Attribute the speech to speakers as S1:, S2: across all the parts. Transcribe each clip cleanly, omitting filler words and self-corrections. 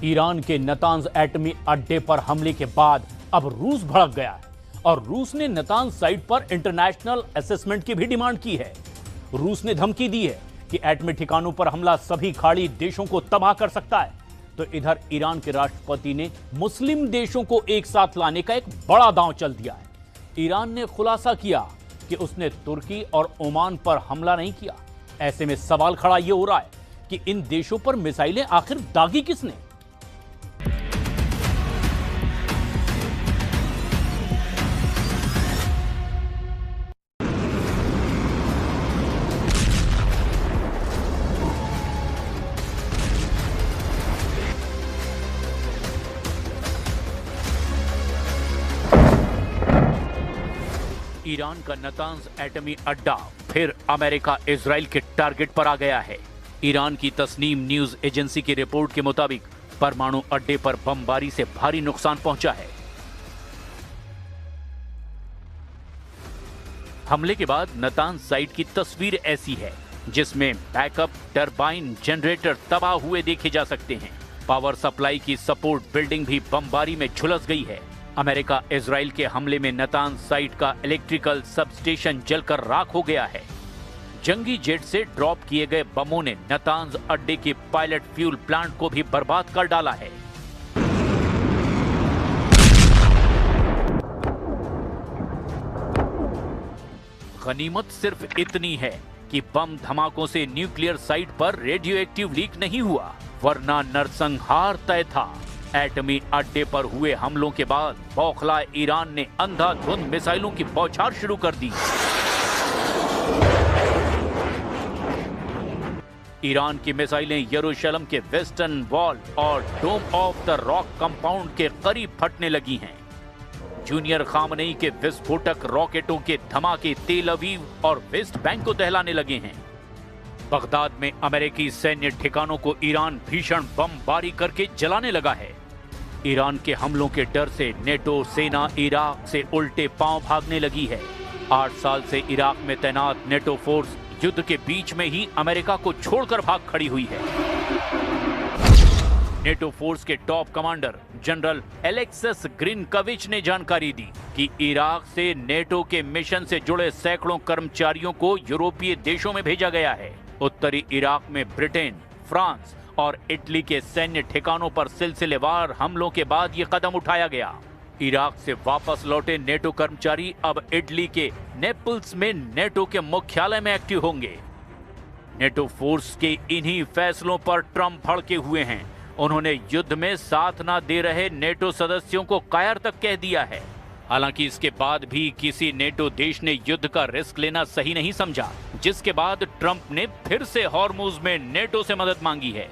S1: Iran के Natanz एटमी अड्डे पर हमले के बाद अब रूस भड़क गया है और रूस ने नतांज साइट पर इंटरनेशनल असेसमेंट की भी डिमांड की है। रूस ने धमकी दी है कि एटमी ठिकानों पर हमला सभी खाड़ी देशों को तबाह कर सकता है। तो इधर ईरान के राष्ट्रपति ने मुस्लिम देशों को एक साथ लाने का एक बड़ा दांव चल दिया है। ईरान ने खुलासा किया कि उसने तुर्की और ओमान पर हमला नहीं किया। ऐसे में सवाल खड़ा यह हो रहा है कि इन देशों पर मिसाइलें आखिर दागी किसने? ईरान का नतांज एटमी अड्डा फिर अमेरिका इजराइल के टारगेट पर आ गया है। ईरान की तस्नीम न्यूज एजेंसी की रिपोर्ट के मुताबिक परमाणु अड्डे पर बमबारी से भारी नुकसान पहुंचा है। हमले के बाद नतांज साइट की तस्वीर ऐसी है जिसमें बैकअप टरबाइन जनरेटर तबाह हुए देखे जा सकते हैं। पावर सप्लाई की सपोर्ट बिल्डिंग भी बमबारी में झुलस गई है। अमेरिका इजराइल के हमले में नतांज साइट का इलेक्ट्रिकल सबस्टेशन जलकर राख हो गया है। जंगी जेट से ड्रॉप किए गए बमों ने नतांज अड्डे के पायलट फ्यूल प्लांट को भी बर्बाद कर डाला है। गनीमत सिर्फ इतनी है कि बम धमाकों से न्यूक्लियर साइट पर रेडियो एक्टिव लीक नहीं हुआ, वरना नरसंहार तय था। एटमी अड्डे पर हुए हमलों के बाद बौखलाए ईरान ने अंधाधुंध मिसाइलों की बौछार शुरू कर दी। ईरान की मिसाइलें यरूशलेम के वेस्टर्न वॉल और डोम ऑफ द रॉक कंपाउंड के करीब फटने लगी हैं। जूनियर खामनेई के विस्फोटक रॉकेटों के धमाके तेल अवीव और वेस्ट बैंक को दहलाने लगे हैं। बगदाद में अमेरिकी सैन्य ठिकानों को ईरान भीषण बमबारी करके जलाने लगा है। ईरान के हमलों के डर से नेटो सेना इराक से उल्टे पांव भागने लगी है। 8 साल से इराक में तैनात नेटो फोर्स युद्ध के बीच में ही अमेरिका को छोड़कर भाग खड़ी हुई है। नेटो फोर्स के टॉप कमांडर जनरल एलेक्सिस ग्रिनकविच ने जानकारी दी कि इराक से नेटो के मिशन से जुड़े सैकड़ों कर्मचारियों को यूरोपीय देशों में भेजा गया है। उत्तरी इराक में ब्रिटेन, फ्रांस और इटली के सैन्य ठिकानों पर सिलसिलेवार हमलों के बाद ये कदम उठाया गया। इराक से वापस लौटे नेटो कर्मचारी अब इटली के नेपल्स में नेटो के मुख्यालय में एक्टिव होंगे। नेटो फोर्स के इन्हीं फैसलों पर ट्रंप भड़के हुए हैं। उन्होंने युद्ध में साथ न दे रहे नेटो सदस्यों को कायर तक कह दिया है। हालांकि इसके बाद भी किसी नेटो देश ने युद्ध का रिस्क लेना सही नहीं समझा, जिसके बाद ट्रंप ने फिर से हॉर्मुज में नेटो से मदद मांगी है।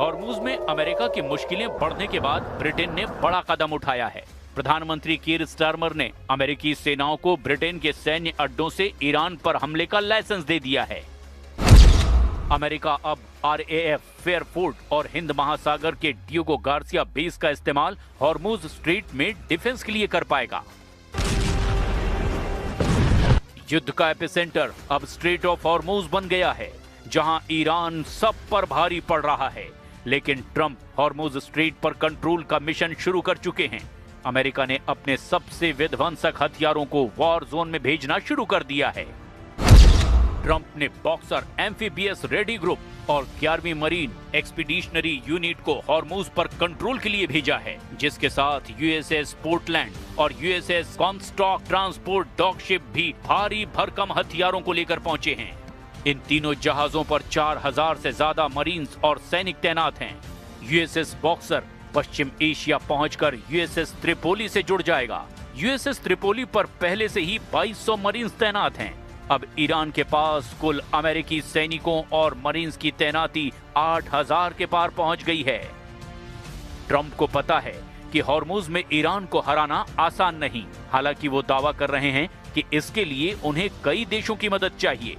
S1: हॉर्मुज में अमेरिका की मुश्किलें बढ़ने के बाद ब्रिटेन ने बड़ा कदम उठाया है। प्रधानमंत्री कीर स्टारमर ने अमेरिकी सेनाओं को ब्रिटेन के सैन्य अड्डों से ईरान पर हमले का लाइसेंस दे दिया है। अमेरिका अब RAF फेयरफोर्ट और हिंद महासागर के डियोगो गार्सिया बेस का इस्तेमाल हॉर्मुज स्ट्रेट में डिफेंस के लिए कर पाएगा। युद्ध का एपिसेंटर अब स्ट्रेट ऑफ हॉर्मुज बन गया है, जहां ईरान सब पर भारी पड़ रहा है। लेकिन ट्रंप हॉर्मुज स्ट्रेट पर कंट्रोल का मिशन शुरू कर चुके हैं। अमेरिका ने अपने सबसे विध्वंसक हथियारों को वॉर जोन में भेजना शुरू कर दिया है। ट्रंप ने बॉक्सर एम्फीबियस रेडी ग्रुप और 11वीं मरीन एक्सपीडिशनरी यूनिट को हॉर्मुज पर कंट्रोल के लिए भेजा है, जिसके साथ USS पोर्टलैंड और USS कॉनस्टॉक ट्रांसपोर्ट डॉकशिप भी भारी भरकम हथियारों को लेकर पहुंचे हैं। इन तीनों जहाजों पर 4000 से ज्यादा मरीन्स और सैनिक तैनात हैं। USS बॉक्सर पश्चिम एशिया पहुंचकर USS त्रिपोली से जुड़ जाएगा। USS त्रिपोली पर पहले से ही 2200 मरीन्स तैनात हैं। अब ईरान के पास कुल अमेरिकी सैनिकों और मरीन्स की तैनाती 8000 के पार पहुंच गई है। ट्रंप को पता है कि हॉर्मुज में ईरान को हराना आसान नहीं। हालांकि वो दावा कर रहे हैं कि इसके लिए उन्हें कई देशों की मदद चाहिए।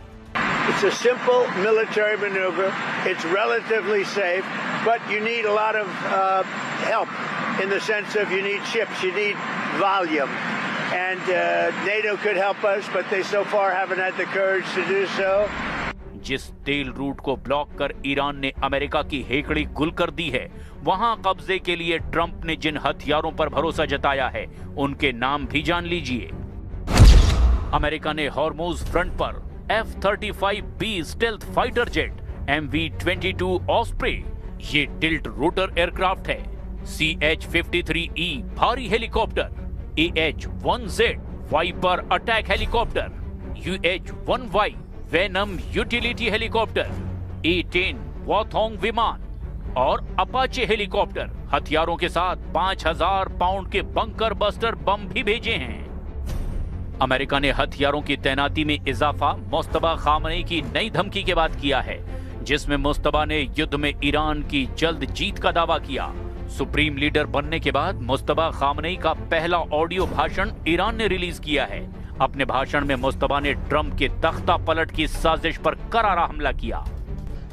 S2: It's a simple military maneuver. It's relatively safe, but you need a lot of help in the sense of you need ships, you need volume. And NATO could help us, but they so far haven't had the courage to do so.
S1: जिस तेल root को block कर Iran ने America की हेकड़ी गुल कर दी है, वहां कब्जे के लिए ट्रंप ने जिन हथियारों पर भरोसा जताया है, उनके नाम भी जान लीजिए। अमेरिका ने हॉर्मुज फ्रंट पर F-35B stealth fighter jet, MV-22 osprey, ये टिल्ट रोटर एयरक्राफ्ट है, CH-53E भारी helicopter, AH-1Z viper attack helicopter, UH-1Y venom utility helicopter, A-10 वॉथोंग विमान और अपाचे हेलीकॉप्टर हथियारों के साथ 5000 पाउंड के बंकर बस्टर बम भी भेजे हैं। अमेरिका ने हथियारों की तैनाती में इजाफा मुस्तफा खामनेई की नई धमकी के बाद किया है, जिसमें मुस्तफा ने युद्ध में ईरान की जल्द जीत का दावा किया। सुप्रीम लीडर बनने के बाद मुस्तफा खामनेई का पहला ऑडियो भाषण ईरान ने रिलीज किया है। अपने भाषण में मुस्तफा ने ट्रंप के तख्ता पलट की साजिश पर करारा हमला किया।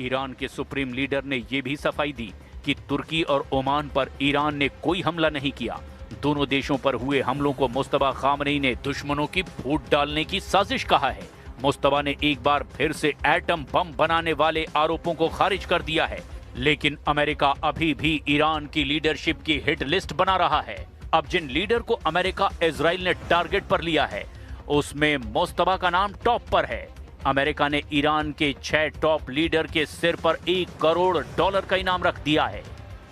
S1: ईरान के सुप्रीम लीडर ने यह भी सफाई दी कि तुर्की और ओमान पर ईरान ने कोई हमला नहीं किया। दोनों देशों पर हुए हमलों को मुस्तफा खामनेई ने दुश्मनों की फूट डालने की साजिश कहा है। मुस्तफा ने एक बार फिर से एटम बम बनाने वाले आरोपों को खारिज कर दिया है, लेकिन अमेरिका अभी भी ईरान की लीडरशिप की हिट लिस्ट बना रहा है। अब जिन लीडर को अमेरिका इजराइल ने टारगेट पर लिया है, उसमें मुस्तफा का नाम टॉप पर है। अमेरिका ने ईरान के 6 टॉप लीडर के सिर पर $1 करोड़ का इनाम रख दिया है।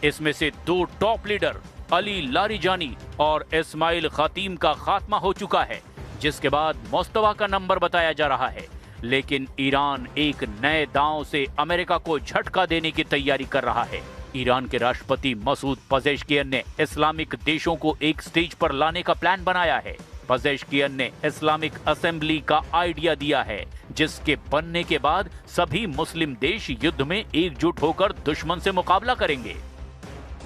S1: इसमें से 2 टॉप लीडर अली लारिजानी और इस्माइल खतीम का खात्मा हो चुका है, जिसके बाद मुस्तफा का नंबर बताया जा रहा है। लेकिन ईरान एक नए दांव से अमेरिका को झटका देने की तैयारी कर रहा है। ईरान के राष्ट्रपति मसूद पजेश्कियन ने इस्लामिक देशों को एक स्टेज पर लाने का प्लान बनाया है। पजेश्कियन ने इस्लामिक असेंबली का आइडिया दिया है, जिसके बनने के बाद सभी मुस्लिम देश युद्ध में एकजुट होकर दुश्मन से मुकाबला करेंगे।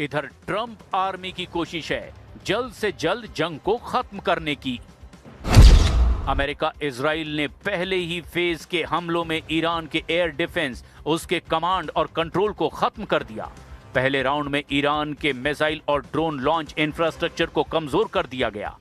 S1: इधर ट्रंप आर्मी की कोशिश है जल्द से जल्द जंग को खत्म करने की। अमेरिका इजराइल ने पहले ही फेज के हमलों में ईरान के एयर डिफेंस, उसके कमांड और कंट्रोल को खत्म कर दिया। पहले राउंड में ईरान के मिसाइल और ड्रोन लॉन्च इंफ्रास्ट्रक्चर को कमजोर कर दिया गया।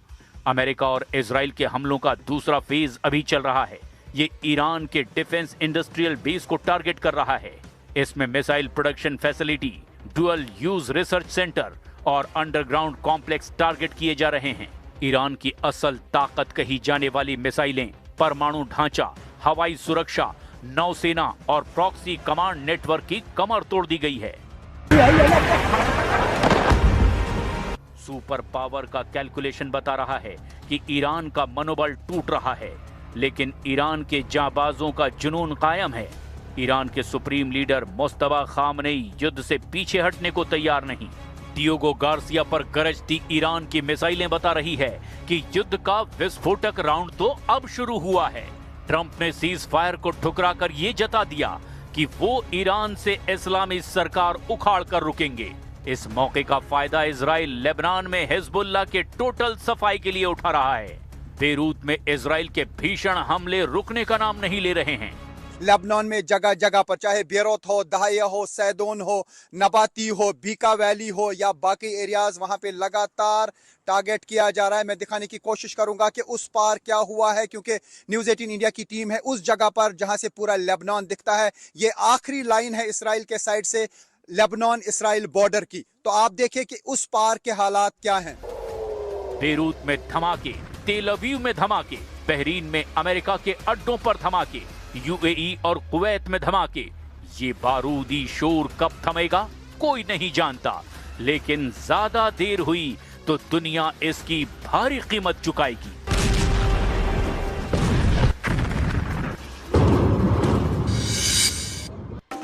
S1: अमेरिका और इजराइल के हमलों का दूसरा फेज अभी चल रहा है। ये ईरान के डिफेंस इंडस्ट्रियल बेस को टारगेट कर रहा है। इसमें missile production facility, dual use research centre और अंडरग्राउंड कॉम्प्लेक्स टारगेट किए जा रहे हैं। ईरान की असल ताकत कही जाने वाली मिसाइलें, परमाणु ढांचा, हवाई सुरक्षा, नौसेना और प्रॉक्सी कमांड नेटवर्क की कमर तोड़ दी गई है। सुपर पावर का कैलकुलेशन बता रहा है कि ईरान का मनोबल टूट रहा है, लेकिन ईरान के जाबाजों का जुनून कायम है। ईरान के सुप्रीम लीडर मुस्तफा खामनेई युद्ध से पीछे हटने को तैयार नहीं। डियोगो गार्सिया पर गरजती ईरान की मिसाइलें बता रही है कि युद्ध का विस्फोटक राउंड तो अब शुरू हुआ है। ट्रंप ने सीज फायर को ठुकराकर ये जता दिया कि वो ईरान से इस्लामी सरकार उखाड़ कर रुकेंगे। इस मौके का फायदा इजराइल लेबनान में हिजबुल्लाह के टोटल सफाई के लिए उठा रहा है। बेरूत में इजराइल के भीषण हमले रुकने का नाम नहीं ले रहे हैं।
S3: लेबनान में जगह जगह पर, चाहे बेरोत हो, दहाया हो, सैदोन हो, नबाती हो, बीका वैली हो या बाकी एरियाज, वहां पे लगातार टारगेट किया जा रहा है। मैं दिखाने की कोशिश करूंगा कि उस पार क्या हुआ है, क्योंकि न्यूज़ 18 इंडिया की टीम है उस जगह पर जहां से पूरा लेबनान दिखता है। ये आखिरी लाइन है इसराइल के साइड से लेबनान इसराइल बॉर्डर की। तो आप देखिए कि उस पार के हालात क्या हैं।
S1: बेरूत में धमाके, तेल अवीव में धमाके, बहरीन में अमेरिका के अड्डों पर धमाके, यूएई और कुवैत में धमाके। ये बारूदी शोर कब थमेगा कोई नहीं जानता, लेकिन ज्यादा देर हुई तो दुनिया इसकी भारी कीमत चुकाएगी।